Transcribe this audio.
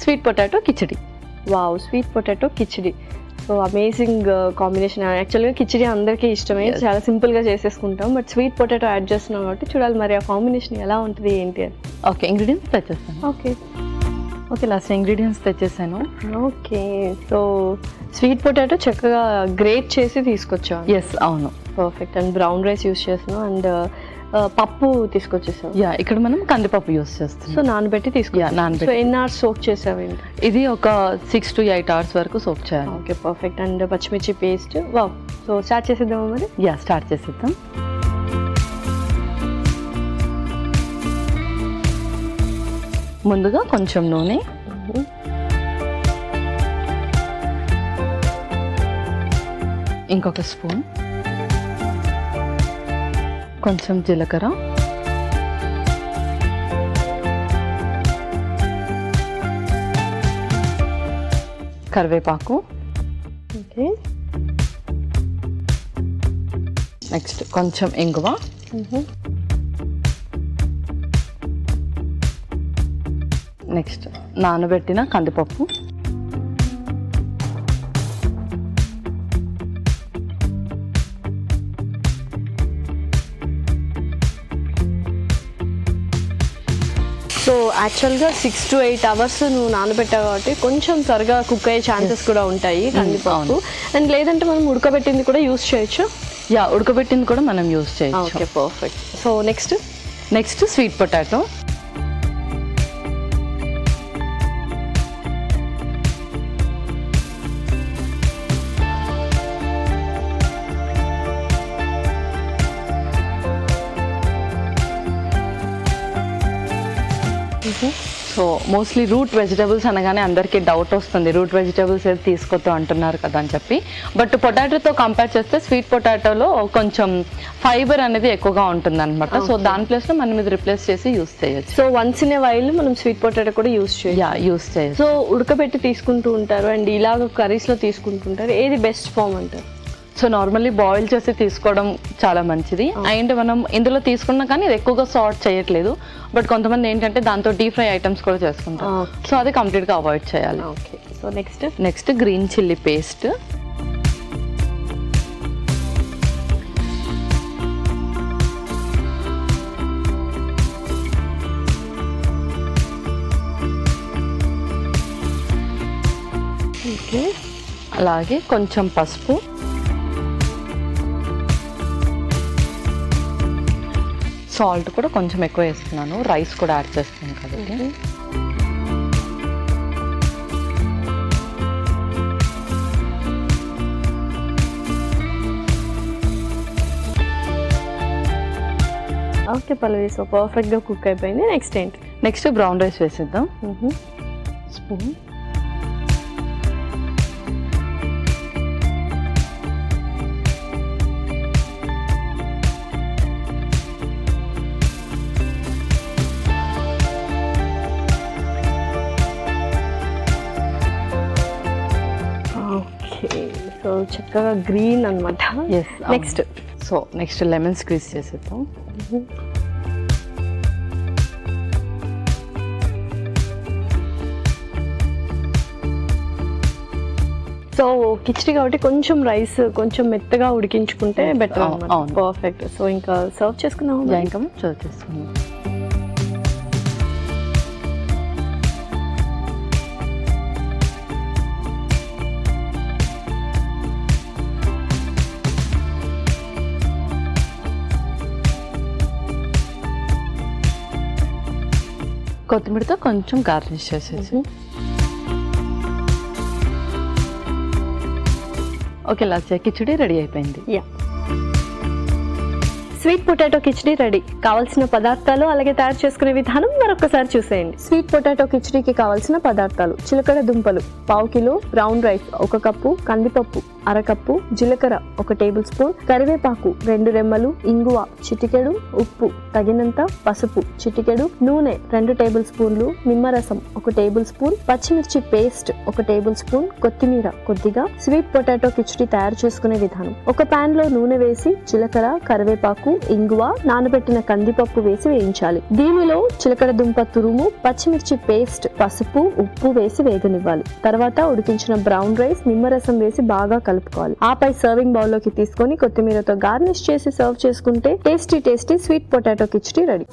Sweet potato khichdi. Wow, sweet potato khichdi. So amazing combination. యాక్చువల్గా కిచిడి అందరికీ ఇష్టమే, చాలా సింపుల్గా చేసేసుకుంటాం. బట్ స్వీట్ పొటాటో యాడ్ చేస్తున్నాం కాబట్టి చూడాలి మరి ఆ కాంబినేషన్ ఎలా ఉంటుంది ఏంటి అని. ఓకే, ఇంగ్రీడియంట్స్ తెచ్చేస్తాను. ఓకే, లాస్ట్ ఇంగ్రీడియంట్స్ తెచ్చేసాను. ఓకే, సో స్వీట్ పొటాటో చక్కగా గ్రేట్ చేసి తీసుకొచ్చాం. ఎస్, అవును. Perfect. And brown rice use చేస్తున్నాం. అండ్ పప్పు తీసుకొచ్చేసాం. ఇక్కడ మనం కందిపప్పు యూస్ చేస్తాం. సో నానబెట్టి తీసుకున్నాం. సో ఎన్ని అవర్స్ సోక్ చేసావేంటి? ఇది ఒక 6 to 8 hours వరకు సోక్ చేయాలి. Okay, perfect. అండ్ పచ్చిమిర్చి పేస్ట్. వావ్, సో స్టార్ట్ చేసేద్దామా మరి? స్టార్ట్ చేసేద్దాం. ముందుగా కొంచెం నూనె, ఇంకొక స్పూన్, కొంచెం జీలకర్ర, కరివేపాకు, ఓకే, నెక్స్ట్ కొంచెం ఇంగువ, నెక్స్ట్ నానబెట్టిన కందిపప్పు, సో యాక్చువల్గా 6 to 8 hours నువ్వు నానబెట్టావు కాబట్టి కొంచెం త్వరగా కుక్ అయ్యే ఛాన్సెస్ కూడా ఉంటాయి కందిపప్పు. అండ్ లేదంటే మనం ఉడకబెట్టింది కూడా యూస్ చేయొచ్చు. ఉడకబెట్టింది కూడా మనం యూస్ చేయొచ్చు. Okay, perfect. So next sweet potato. So mostly root vegetables అనగానే అందరికీ డౌట్ వస్తుంది, రూట్ వెజిటబుల్స్ ఏది తీసుకోవద్దు అంటున్నారు కదా అని చెప్పి. బట్ పొటాటోతో కంపేర్ చేస్తే స్వీట్ పొటాటోలో కొంచెం ఫైబర్ అనేది ఎక్కువగా ఉంటుంది అనమాట. సో దాని ప్లేస్లో మనం ఇది రిప్లేస్ చేసి యూస్ చేయొచ్చు. So once in a while మనం స్వీట్ పొటాటో కూడా యూస్ చేయొచ్చు. సో ఉడకబెట్టి తీసుకుంటూ ఉంటారు అండ్ ఇలాగ కర్రీస్లో తీసుకుంటుంటారు. ఏది బెస్ట్ ఫామ్ అంటారు? సో నార్మల్లీ బాయిల్ చేసి తీసుకోవడం చాలా మంచిది. అండ్ మనం ఇందులో తీసుకున్నా కానీ ఇది ఎక్కువగా సార్ట్ చేయట్లేదు. బట్ కొంతమంది ఏంటంటే దాంతో డీప్ ఫ్రై ఐటమ్స్ కూడా చేసుకుంటాం. సో అది కంప్లీట్గా అవాయిడ్ చేయాలి. Okay, so next green chilli paste, అలాగే కొంచెం పసుపు, సాల్ట్ కూడా కొంచెం ఎక్కువ వేస్తున్నాను, రైస్ కూడా యాడ్ చేస్తాను కాబట్టి. ఓకే పల్లవి, సో పర్ఫెక్ట్గా కుక్ అయిపోయింది. నెక్స్ట్ ఏంటి? నెక్స్ట్ బ్రౌన్ రైస్ వేసేద్దాం. స్పూన్, సో చక్కగా గ్రీన్ అనమాట. నెక్స్ట్ లెమన్ స్క్వీజ్ చేసేద్దాం. సో కిచిడి కాబట్టి కొంచెం రైస్ కొంచెం మెత్తగా ఉడికించుకుంటే బెటర్ అన్నమాట. పర్ఫెక్ట్. సో ఇంకా సర్వ్ చేసుకున్నాము. ఇంకా సర్వ్ చేసుకున్నాం. కొత్తిమీరతో కొంచెం గార్నిష్ చేసేసి. ఓకే, లాస్ట్ కిచిడి రెడీ అయిపోయింది. Sweet potato khichdi ready. కావాల్సిన పదార్థాలు అలాగే తయారు చేసుకునే విధానం మరొకసారి చూసేయండి. స్వీట్ పొటాటో కిచిడికి కావాల్సిన పదార్థాలు: చిలకడ దుంపలు 1/2 కిలో, బ్రౌన్ రైస్ 1 కప్పు, కందిపప్పు 1/2 కప్పు, జీలకర్ర 1 టేబుల్ స్పూన్, కరివేపాకు 2 రెమ్మలు, ఇంగువ చిటికెడు, ఉప్పు తగినంత, పసుపు చిటికెడు, నూనె 2 టేబుల్ స్పూన్లు, నిమ్మరసం 1 టేబుల్ స్పూన్, పచ్చిమిర్చి పేస్ట్ 1 టేబుల్ స్పూన్, కొత్తిమీర కొద్దిగా. స్వీట్ పొటాటో కిచిడి తయారు చేసుకునే విధానం: ఒక పాన్ లో నూనె వేసి జీలకర్ర, కరివేపాకు, ఉప్పు, ఇంగువ, నానబెట్టిన కందిపప్పు వేసి వేయించాలి. దీనిలో చిలకడ దుంప తురుము, పచ్చిమిర్చి పేస్ట్, పసుపు, ఉప్పు వేసి వేగనివ్వాలి. తర్వాత ఉడికించిన బ్రౌన్ రైస్, నిమ్మరసం వేసి బాగా కలుపుకోవాలి. ఆపై సర్వింగ్ బౌల్ లోకి తీసుకొని కొత్తిమీరతో గార్నిష్ చేసి సర్వ్ చేసుకుంటే tasty sweet potato khichdi ready.